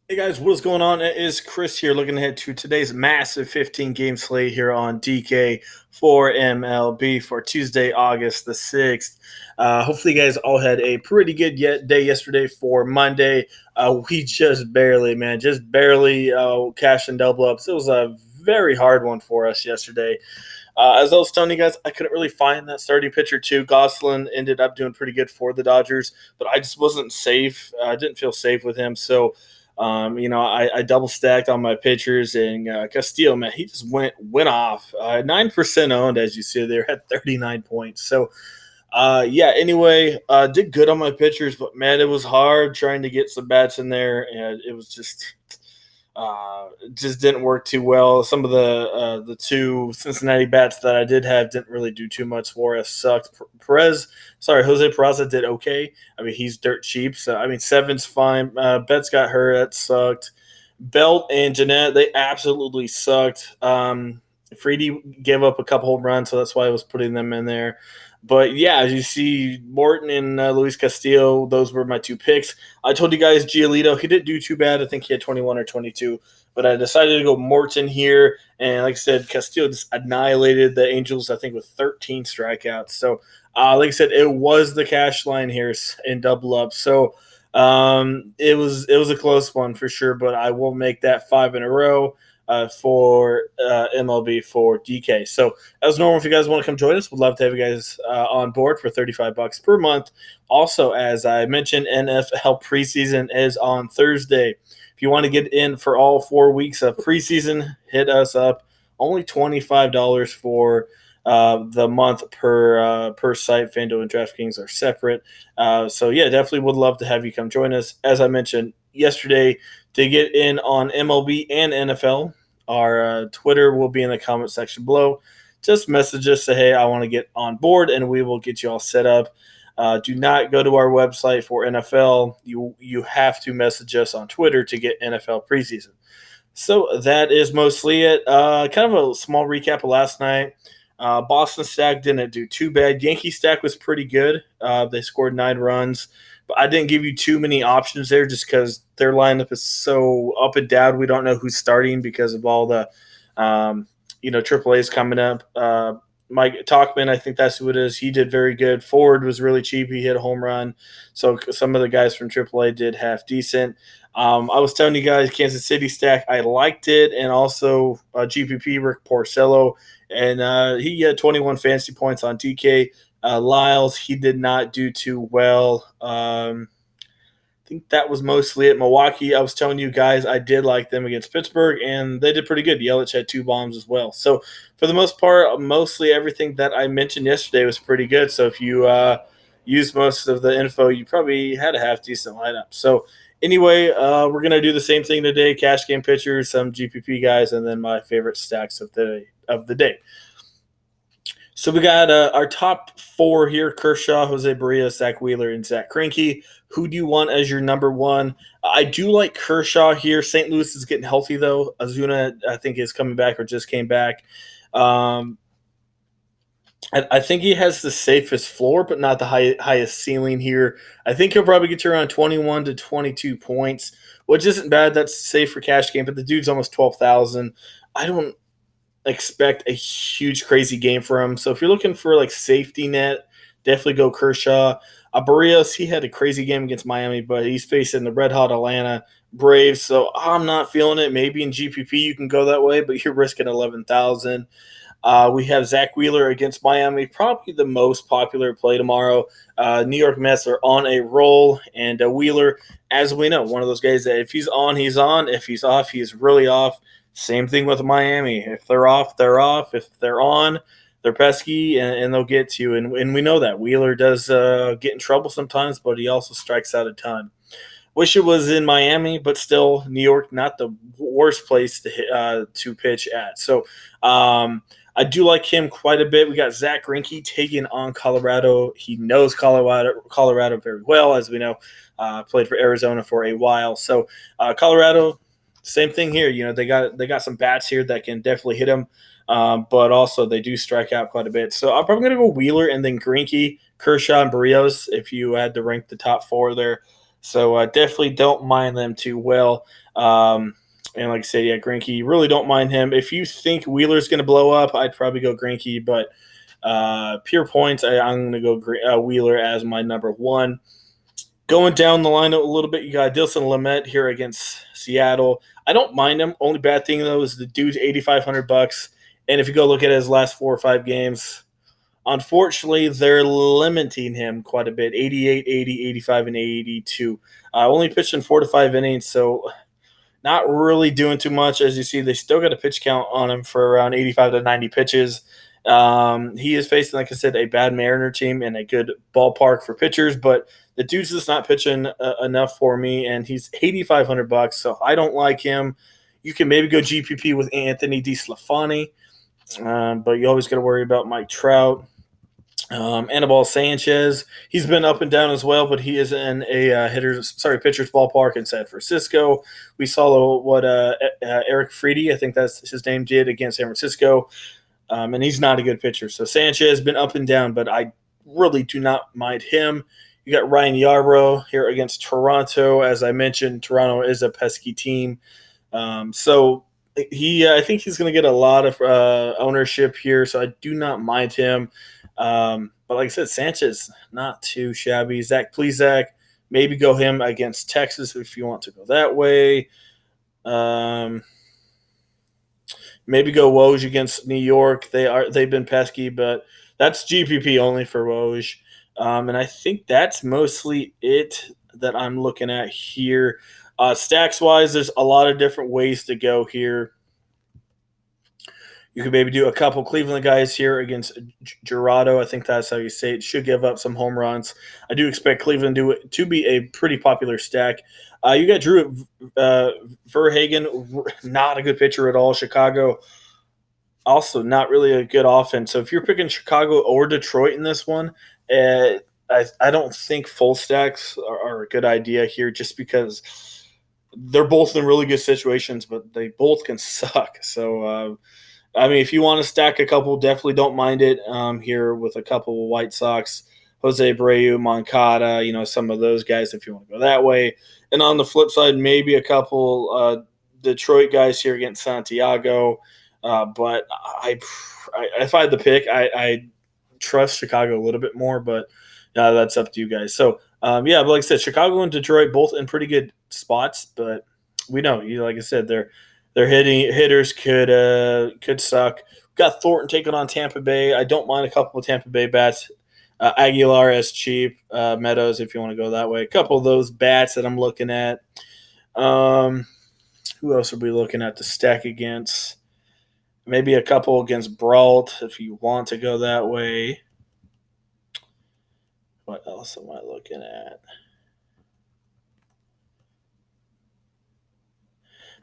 Hey guys, what is going on? It is Chris here looking ahead to today's massive 15 game slate here on DK for MLB for Tuesday, August the 6th. Hopefully, you guys all had a pretty good day yesterday for Monday. We just barely, man, just barely cashed in double ups. It was a very hard one for us yesterday. As I was telling you guys, I couldn't really find that starting pitcher too. Gosselin ended up doing pretty good for the Dodgers, but I just wasn't safe. I didn't feel safe with him. So, I double stacked on my pitchers, and Castillo, man, he just went off. 9% owned, as you see there, at 39 points. So, yeah, anyway, did good on my pitchers, but man, it was hard trying to get some bats in there, and it was just didn't work too well. Some of the two Cincinnati bats that I did have didn't really do too much for us. Sucked. Jose Peraza did okay. I mean, he's dirt cheap, so I mean, seven's fine. Betts got hurt. That sucked. Belt and Jeanette, they absolutely sucked. Freedy gave up a couple home runs, so that's why I was putting them in there. But yeah, as you see, Morton and Luis Castillo, those were my two picks. I told you guys Giolito, he didn't do too bad. I think he had 21 or 22. But I decided to go Morton here. And like I said, Castillo just annihilated the Angels, I think, with 13 strikeouts. So, like I said, it was the cash line here in double up. So, it was a close one for sure, but I will make that five in a row for MLB for DK. So as normal, if you guys want to come join us, we'd love to have you guys on board for $35 per month. Also, as I mentioned, NFL preseason is on Thursday. If you want to get in for all 4 weeks of preseason, hit us up. Only $25 for the month per site. Fanduel and Draftkings are separate. So yeah, definitely would love to have you come join us. As I mentioned yesterday, to get in on MLB and NFL, our Twitter will be in the comment section below. Just message us, say, hey, I want to get on board, and we will get you all set up. Do not go to our website for NFL. You have to message us on Twitter to get NFL preseason. So that is mostly it. Kind of a small recap of last night. Boston stack didn't do too bad. Yankee stack was pretty good. They scored 9 runs. But I didn't give you too many options there just because their lineup is so up and down. We don't know who's starting because of all the, AAA's coming up. Mike Talkman, I think that's who it is. He did very good. Ford was really cheap. He hit a home run. So some of the guys from AAA did half decent. I was telling you guys, Kansas City stack, I liked it. And also GPP, Rick Porcello. And he had 21 fantasy points on DK. Lyles, he did not do too well. I think that was mostly it. Milwaukee, I was telling you guys, I did like them against Pittsburgh, and they did pretty good. Yelich had 2 bombs as well. So, for the most part, mostly everything that I mentioned yesterday was pretty good. So, if you used most of the info, you probably had a half decent lineup. So, anyway, we're going to do the same thing today cash game pitchers, some GPP guys, and then my favorite stacks of the day. So we got our top four here: Kershaw, Jose Barrios, Zach Wheeler, and Zach Greinke. Who do you want as your number one? I do like Kershaw here. St. Louis is getting healthy though. Azuna, I think, is coming back or just came back. Um, I think he has the safest floor, but not the highest ceiling here. I think he'll probably get you around 21 to 22 points, which isn't bad. That's safe for cash game, but the dude's almost 12,000. I don't expect a huge crazy game for him. So if you're looking for like safety net, definitely go Kershaw. Barrios, he had a crazy game against Miami, but he's facing the red hot Atlanta Braves. So I'm not feeling it. Maybe in GPP you can go that way, but you're risking 11,000. We have Zach Wheeler against Miami, probably the most popular play tomorrow. New York Mets are on a roll, and Wheeler, as we know, one of those guys that if he's on, he's on. If he's off, he's really off. Same thing with Miami. If they're off, they're off. If they're on, they're pesky, and they'll get to you. And we know that. Wheeler does get in trouble sometimes, but he also strikes out a ton. Wish it was in Miami, but still, New York, not the worst place to pitch at. So I do like him quite a bit. We got Zach Greinke taking on Colorado. He knows Colorado very well, as we know. Played for Arizona for a while. So Colorado, same thing here. You know, they got some bats here that can definitely hit him, but also they do strike out quite a bit. So I'm probably going to go Wheeler and then Greinke, Kershaw, and Barrios if you had to rank the top four there. So I definitely don't mind them too well. And like I said, yeah, Greinke, really don't mind him. If you think Wheeler's going to blow up, I'd probably go Greinke, but pure points, I'm going to go Wheeler as my number one. Going down the line a little bit, you got Dilson Lamet here against Seattle. I don't mind him. Only bad thing though is the dude's $8,500, and if you go look at his last 4 or 5 games, unfortunately they're limiting him quite a bit: 88, 80, 85, and 82. Only pitched in 4 to 5 innings, so not really doing too much. As you see, they still got a pitch count on him for around 85 to 90 pitches. He is facing, like I said, a bad Mariner team and a good ballpark for pitchers, but the dude's just not pitching enough for me, and he's $8,500, so I don't like him. You can maybe go GPP with Anthony DeSclafani, but you always got to worry about Mike Trout. Anibal Sanchez, he's been up and down as well, but he is in a pitcher's ballpark in San Francisco. We saw what Eric Freedy, I think that's his name, did against San Francisco, and he's not a good pitcher. So Sanchez has been up and down, but I really do not mind him. You got Ryan Yarbrough here against Toronto. As I mentioned, Toronto is a pesky team. I think he's going to get a lot of ownership here, so I do not mind him. But like I said, Sanchez, not too shabby. Zach Plesac, maybe go him against Texas if you want to go that way. Maybe go Woj against New York. They've been pesky, but that's GPP only for Woj. And I think that's mostly it that I'm looking at here. Stacks wise, there's a lot of different ways to go here. You could maybe do a couple Cleveland guys here against Gerardo. I think that's how you say it. Should give up some home runs. I do expect Cleveland to be a pretty popular stack. You got Drew Verhagen, not a good pitcher at all. Chicago, also not really a good offense. So if you're picking Chicago or Detroit in this one, I don't think full stacks are a good idea here, just because they're both in really good situations, but they both can suck. So, I mean, if you want to stack a couple, definitely don't mind it here with a couple of White Sox, Jose Abreu, Moncada, some of those guys if you want to go that way. And on the flip side, maybe a couple Detroit guys here against Santiago. But if I had to pick, I trust Chicago a little bit more, but that's up to you guys. So, but like I said, Chicago and Detroit both in pretty good spots, but we know, like I said, their hitters could suck. We've got Thornton taking on Tampa Bay. I don't mind a couple of Tampa Bay bats. Aguilar as cheap. Meadows, if you want to go that way. A couple of those bats that I'm looking at. Who else are we looking at to stack against? Maybe a couple against Brault, if you want to go that way. What else am I looking at?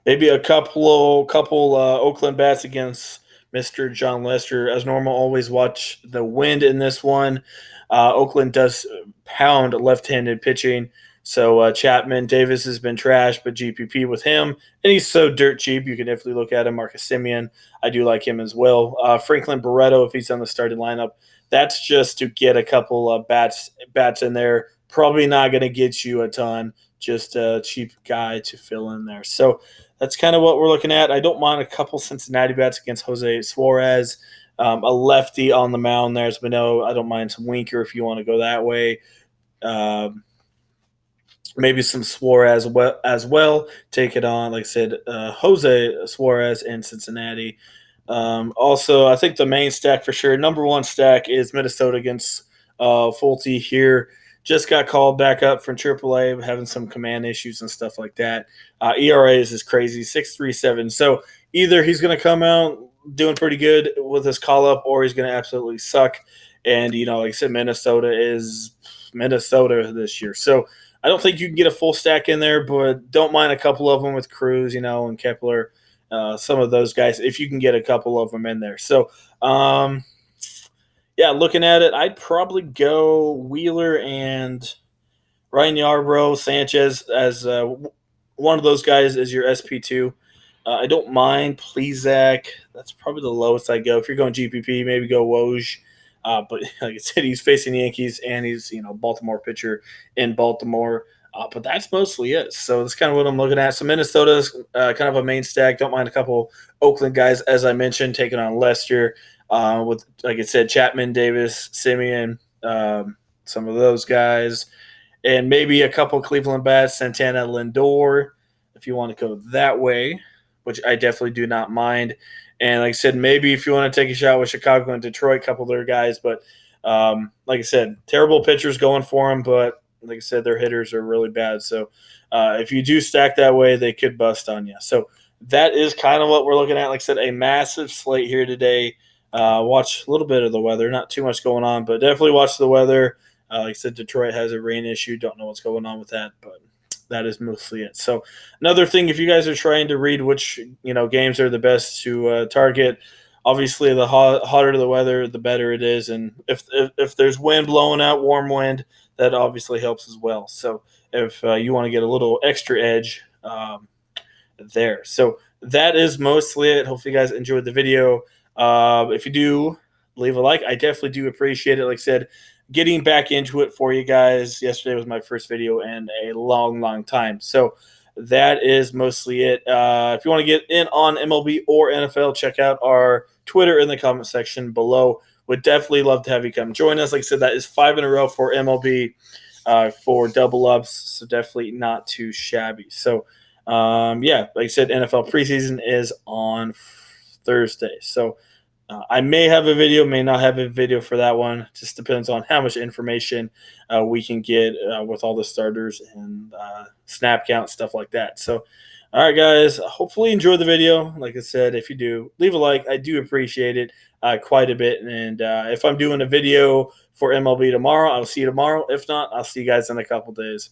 Maybe a couple Oakland bats against Mr. John Lester. As normal, always watch the wind in this one. Oakland does pound left-handed pitching. So Chapman, Davis has been trash, but GPP with him. And he's so dirt cheap, you can definitely look at him. Marcus Semien, I do like him as well. Franklin Barreto, if he's on the starting lineup, that's just to get a couple of bats in there. Probably not going to get you a ton, just a cheap guy to fill in there. So that's kind of what we're looking at. I don't mind a couple Cincinnati bats against Jose Suarez. A lefty on the mound there, as we know. I don't mind some Winker if you want to go that way. Maybe some Suarez as well. Take it on, like I said, Jose Suarez in Cincinnati. Also, I think the main stack for sure, number one stack, is Minnesota against Fulte here. Just got called back up from AAA, having some command issues and stuff like that. ERA is crazy, 6.37. So either he's going to come out doing pretty good with his call up, or he's going to absolutely suck. And, like I said, Minnesota is Minnesota this year. So I don't think you can get a full stack in there, but don't mind a couple of them with Cruz, and Kepler, some of those guys, if you can get a couple of them in there. So, looking at it, I'd probably go Wheeler and Ryan Yarbrough, Sanchez as one of those guys as your SP2. I don't mind Plesac. That's probably the lowest I go. If you're going GPP, maybe go Woj. But like I said, he's facing the Yankees, and he's Baltimore pitcher in Baltimore. But that's mostly it. So that's kind of what I'm looking at. So Minnesota's kind of a main stack. Don't mind a couple Oakland guys, as I mentioned, taking on Lester with, like I said, Chapman, Davis, Simeon, some of those guys, and maybe a couple Cleveland bats, Santana, Lindor, if you want to go that way, which I definitely do not mind. And like I said, maybe if you want to take a shot with Chicago and Detroit, a couple of their guys, but like I said, terrible pitchers going for them, but like I said, their hitters are really bad. So if you do stack that way, they could bust on you. So that is kind of what we're looking at. Like I said, a massive slate here today. Watch a little bit of the weather, not too much going on, but definitely watch the weather. Like I said, Detroit has a rain issue. Don't know what's going on with that, but that is mostly it. So another thing, if you guys are trying to read which games are the best to target, obviously the hotter the weather, the better it is. And if there's wind blowing out, warm wind, that obviously helps as well. So if you want to get a little extra edge there. So that is mostly it. Hopefully you guys enjoyed the video. If you do, leave a like. I definitely do appreciate it. Like I said, getting back into it for you guys. Yesterday was my first video in a long time. So that is mostly it. If you want to get in on MLB or NFL, check out our Twitter in the comment section below. Would definitely love to have you come join us. Like I said, that is 5 in a row for MLB for double ups. So definitely not too shabby. So yeah, like I said, NFL preseason is on Thursday. So I may have a video, may not have a video for that one. Just depends on how much information we can get with all the starters and snap count, stuff like that. So, all right, guys, hopefully enjoy the video. Like I said, if you do, leave a like. I do appreciate it quite a bit. And if I'm doing a video for MLB tomorrow, I'll see you tomorrow. If not, I'll see you guys in a couple days.